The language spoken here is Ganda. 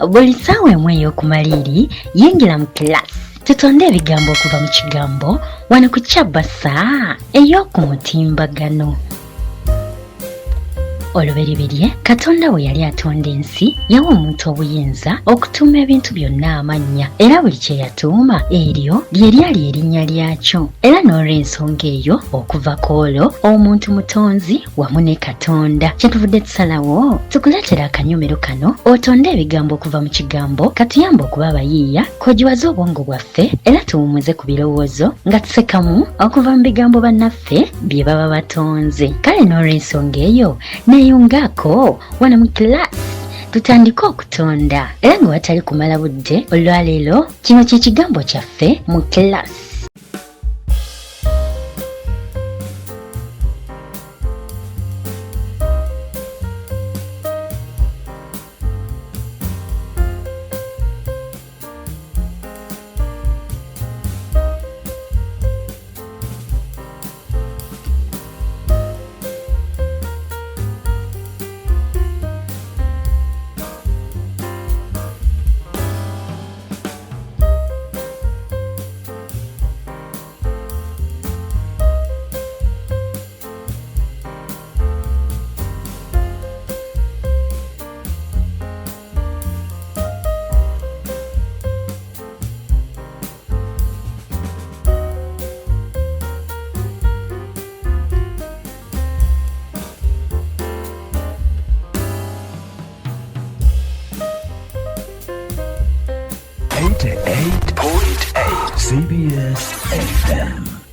buli ssaawa emu ey'okumaliri yingira mu kilasi tutonde ebigambo okuva mu kigambo wano ku Kyabasa ey'oku mutimbagano. Olubereberye Katonda bwe yali atonda ensi yawa omuntu obuyinza okutuuma ebintu byonna amannya era buli kye yatuuma eryo lye lyali erinnya lyakyo, era n'olw'ensonga eyo okuva kwolwo omuntu mutonzi wamu ne Katonda. Kyetuvudde tusalawo tukuleetera akanyomero kano otonde ebigambo okuva mu kigambo katuyamba okuba abayiiya kojiwaze obwongo bwaffe era tuwummuze ku birowoozo nga tusekamu okuva mu bigambo bannaffe bye baba batonze. Kale n'olw'ensonga eyo neyungako wano mu kilasi tutandika okutonda era nga watali kumala budde olwaleero kino kye kigambo kyaffe mu kilasi.